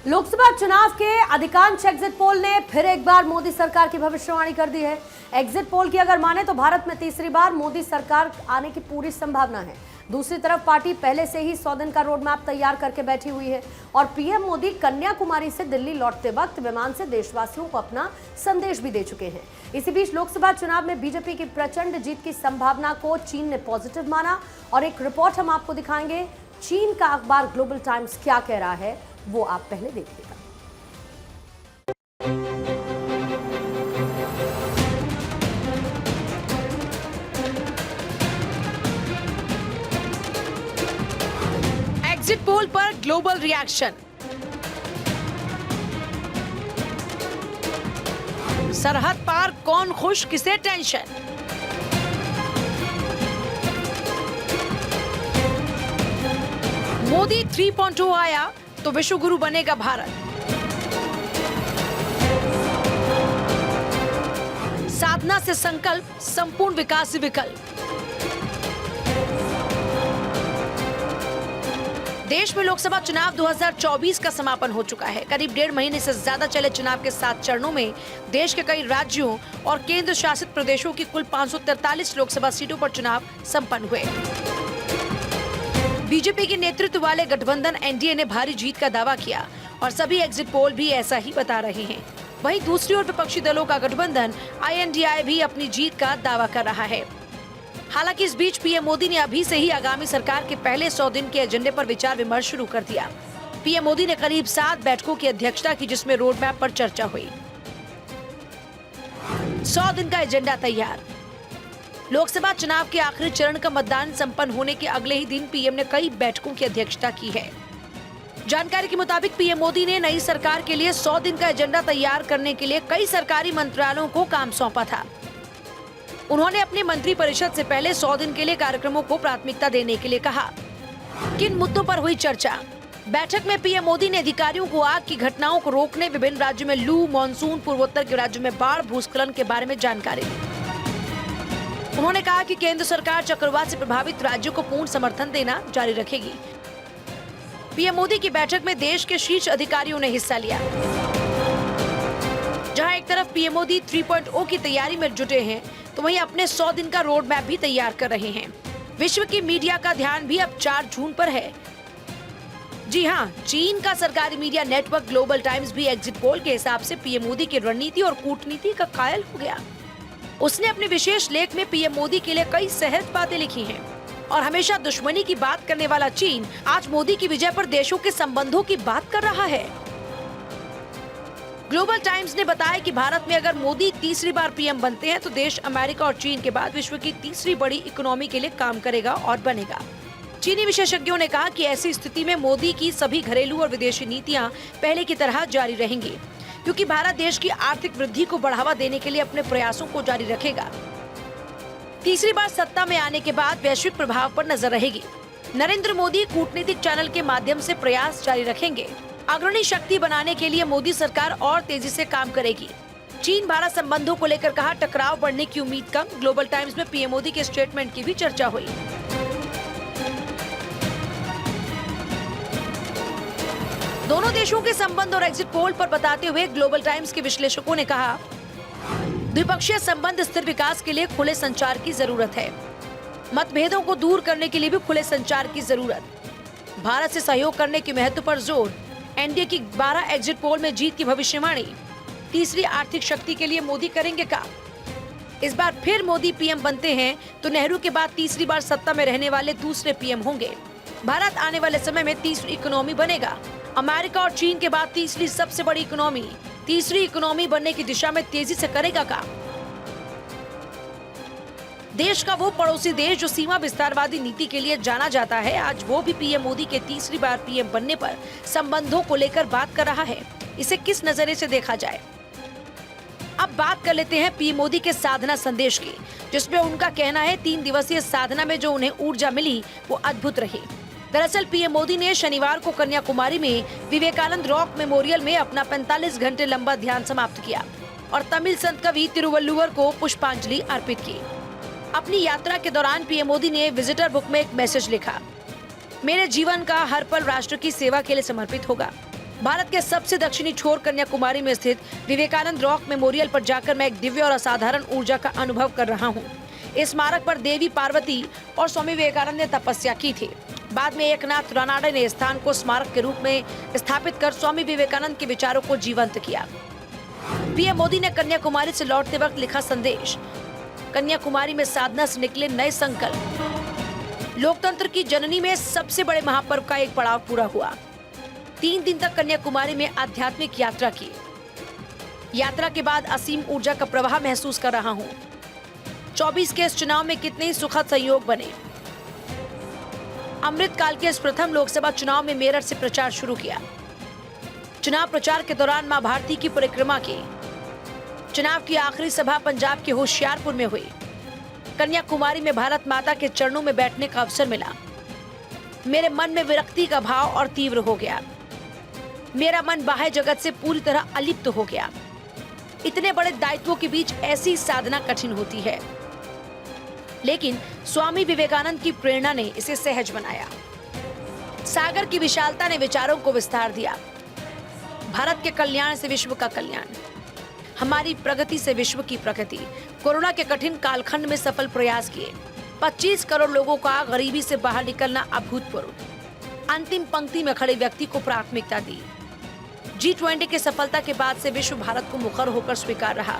लोकसभा चुनाव के अधिकांश एग्जिट पोल ने फिर एक बार मोदी सरकार की भविष्यवाणी कर दी है। एग्जिट पोल की अगर माने तो भारत में तीसरी बार मोदी सरकार आने की पूरी संभावना है। दूसरी तरफ पार्टी पहले से ही 100 दिन का रोड मैप तैयार करके बैठी हुई है और पीएम मोदी कन्याकुमारी से दिल्ली लौटते वक्त विमान से देशवासियों को अपना संदेश भी दे चुके हैं। इसी बीच लोकसभा चुनाव में बीजेपी की प्रचंड जीत की संभावना को चीन ने पॉजिटिव माना और एक रिपोर्ट हम आपको दिखाएंगे। चीन का अखबार ग्लोबल टाइम्स क्या कह रहा है वो आप पहले देखिएगा। एग्जिट पोल पर ग्लोबल रिएक्शन। सरहद पार कौन खुश किसे टेंशन। मोदी 3.0 आया तो विश्व गुरु बनेगा भारत। साधना से संकल्प, संपूर्ण विकास से विकल्प। देश में लोकसभा चुनाव 2024 का समापन हो चुका है। करीब 1.5 महीने से ज्यादा चले चुनाव के 7 चरणों में देश के कई राज्यों और केंद्र शासित प्रदेशों की कुल 543 लोकसभा सीटों पर चुनाव संपन्न हुए। बीजेपी के नेतृत्व वाले गठबंधन एनडीए ने भारी जीत का दावा किया और सभी एग्जिट पोल भी ऐसा ही बता रहे हैं। वहीं दूसरी ओर विपक्षी दलों का गठबंधन INDI भी अपनी जीत का दावा कर रहा है। हालांकि इस बीच पीएम मोदी ने अभी से ही आगामी सरकार के पहले 100 दिन के एजेंडे पर विचार विमर्श शुरू कर दिया। पीएम मोदी ने करीब 7 बैठकों की अध्यक्षता की, जिसमें रोड मैप पर चर्चा हुई। 100 दिन का एजेंडा तैयार। लोकसभा चुनाव के आखिरी चरण का मतदान संपन्न होने के अगले ही दिन पीएम ने कई बैठकों की अध्यक्षता की है। जानकारी के मुताबिक पीएम मोदी ने नई सरकार के लिए 100 दिन का एजेंडा तैयार करने के लिए कई सरकारी मंत्रालयों को काम सौंपा था। उन्होंने अपनी मंत्री परिषद से पहले 100 दिन के लिए कार्यक्रमों को प्राथमिकता देने के लिए कहा। किन मुद्दों पर हुई चर्चा? बैठक में पीएम मोदी ने अधिकारियों को आग की घटनाओं को रोकने, विभिन्न राज्यों में लू, मानसून, पूर्वोत्तर के राज्यों में बाढ़, भूस्खलन के बारे में जानकारी दी। उन्होंने कहा कि केंद्र सरकार चक्रवात से प्रभावित राज्यों को पूर्ण समर्थन देना जारी रखेगी। पीएम मोदी की बैठक में देश के शीर्ष अधिकारियों ने हिस्सा लिया। जहां एक तरफ पीएम मोदी 3.0 की तैयारी में जुटे हैं, तो वहीं अपने 100 दिन का रोड मैप भी तैयार कर रहे हैं। विश्व की मीडिया का ध्यान भी अब 4 जून पर है। जी हां, चीन का सरकारी मीडिया नेटवर्क ग्लोबल टाइम्स भी एग्जिट पोल के हिसाब से पीएम मोदी की रणनीति और कूटनीति का कायल हो गया। उसने अपने विशेष लेख में पीएम मोदी के लिए कई सहज बातें लिखी हैं और हमेशा दुश्मनी की बात करने वाला चीन आज मोदी की विजय पर देशों के संबंधों की बात कर रहा है। ग्लोबल टाइम्स ने बताया कि भारत में अगर मोदी तीसरी बार पीएम बनते हैं तो देश अमेरिका और चीन के बाद विश्व की तीसरी बड़ी इकोनॉमी के लिए काम करेगा और बनेगा। चीनी विशेषज्ञों ने कहा कि ऐसी स्थिति में मोदी की सभी घरेलू और विदेशी नीतियां पहले की तरह जारी रहेंगी, क्योंकि भारत देश की आर्थिक वृद्धि को बढ़ावा देने के लिए अपने प्रयासों को जारी रखेगा। तीसरी बार सत्ता में आने के बाद वैश्विक प्रभाव पर नजर रहेगी। नरेंद्र मोदी कूटनीतिक चैनल के माध्यम से प्रयास जारी रखेंगे। अग्रणी शक्ति बनाने के लिए मोदी सरकार और तेजी से काम करेगी। चीन भारत संबंधों को लेकर कहा, टकराव बढ़ने की उम्मीद कम। ग्लोबल टाइम्स में पीएम मोदी के स्टेटमेंट की भी चर्चा हुई। दोनों देशों के संबंध और एग्जिट पोल पर बताते हुए ग्लोबल टाइम्स के विश्लेषकों ने कहा, द्विपक्षीय संबंध स्थिर विकास के लिए खुले संचार की जरूरत है। मतभेदों को दूर करने के लिए भी खुले संचार की जरूरत। भारत से सहयोग करने के महत्व पर जोर। एनडीए की 12 एग्जिट पोल में जीत की भविष्यवाणी। तीसरी आर्थिक शक्ति के लिए मोदी करेंगे काम। इस बार फिर मोदी पीएम बनते हैं तो नेहरू के बाद तीसरी बार सत्ता में रहने वाले दूसरे पीएम होंगे। भारत आने वाले समय में तीसरी इकोनॉमी बनेगा। अमेरिका और चीन के बाद तीसरी सबसे बड़ी इकोनॉमी। तीसरी इकोनॉमी बनने की दिशा में तेजी से करेगा काम। देश का वो पड़ोसी देश जो सीमा विस्तारवादी नीति के लिए जाना जाता है, आज वो भी पीएम मोदी के तीसरी बार पीएम बनने पर संबंधों को लेकर बात कर रहा है। इसे किस नजरिए से देखा जाए? अब बात कर लेते हैं पीएम मोदी के साधना संदेश की, जिसमें उनका कहना है 3 दिवसीय साधना में जो उन्हें ऊर्जा मिली वो अद्भुत रही। दरअसल पीएम मोदी ने शनिवार को कन्याकुमारी में विवेकानंद रॉक मेमोरियल में अपना 45 घंटे लंबा ध्यान समाप्त किया और तमिल संत कवि तिरुवल्लुवर को पुष्पांजलि अर्पित की। अपनी यात्रा के दौरान पीएम मोदी ने विजिटर बुक में एक मैसेज लिखा, मेरे जीवन का हर पल राष्ट्र की सेवा के लिए समर्पित होगा। भारत के सबसे दक्षिणी छोर कन्याकुमारी में स्थित विवेकानंद रॉक मेमोरियल पर जाकर मैं एक दिव्य और असाधारण ऊर्जा का अनुभव कर रहा हूँ। इस स्मारक पर देवी पार्वती और स्वामी विवेकानंद ने तपस्या की थी। बाद में एकनाथ रानाडे ने स्थान को स्मारक के रूप में स्थापित कर स्वामी विवेकानंद के विचारों को जीवंत किया। पीएम मोदी ने कन्याकुमारी से लौटते वक्त लिखा संदेश, कन्याकुमारी में साधना से निकले नए संकल्प। लोकतंत्र की जननी में सबसे बड़े महापर्व का एक पड़ाव पूरा हुआ। 3 दिन तक कन्याकुमारी में आध्यात्मिक यात्रा की। यात्रा के बाद असीम ऊर्जा का प्रवाह महसूस कर रहा हूँ। 24 के इस चुनाव में कितने ही सुखद संयोग बने। अमृतकाल के इस प्रथम लोकसभा चुनाव में मेरठ से प्रचार शुरू किया। चुनाव प्रचार के दौरान मां भारती की परिक्रमा की। चुनाव की आखिरी सभा पंजाब के होशियारपुर में हुई। कन्याकुमारी में भारत माता के चरणों में बैठने का अवसर मिला। मेरे मन में विरक्ति का भाव और तीव्र हो गया। मेरा मन बाह्य जगत से पूरी तरह अलिप्त हो गया। इतने बड़े दायित्वों के बीच ऐसी साधना कठिन होती है, लेकिन स्वामी विवेकानंद की प्रेरणा ने इसे सहज बनाया। सागर की विशालता ने विचारों को विस्तार दिया। भारत के कल्याण से विश्व का कल्याण, हमारी प्रगति से विश्व की प्रगति। कोरोना के कठिन कालखंड में सफल प्रयास किए। 25 करोड़ लोगों का गरीबी से बाहर निकलना अभूतपूर्व। अंतिम पंक्ति में खड़े व्यक्ति को प्राथमिकता दी। G20 की सफलता के बाद से विश्व भारत को मुखर होकर स्वीकार रहा।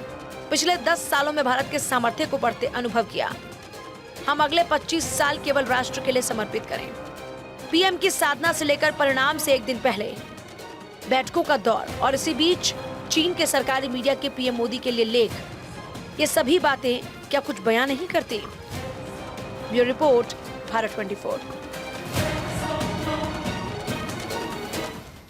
पिछले 10 सालों में भारत के सामर्थ्य को बढ़ते अनुभव किया। हम अगले 25 साल केवल राष्ट्र के लिए समर्पित करें। पीएम की साधना से लेकर परिणाम से एक दिन पहले बैठकों का दौर और इसी बीच चीन के सरकारी मीडिया के पीएम मोदी के लिए लेख, ये सभी बातें क्या कुछ बयां नहीं करती? Bureau report, Bharat 24।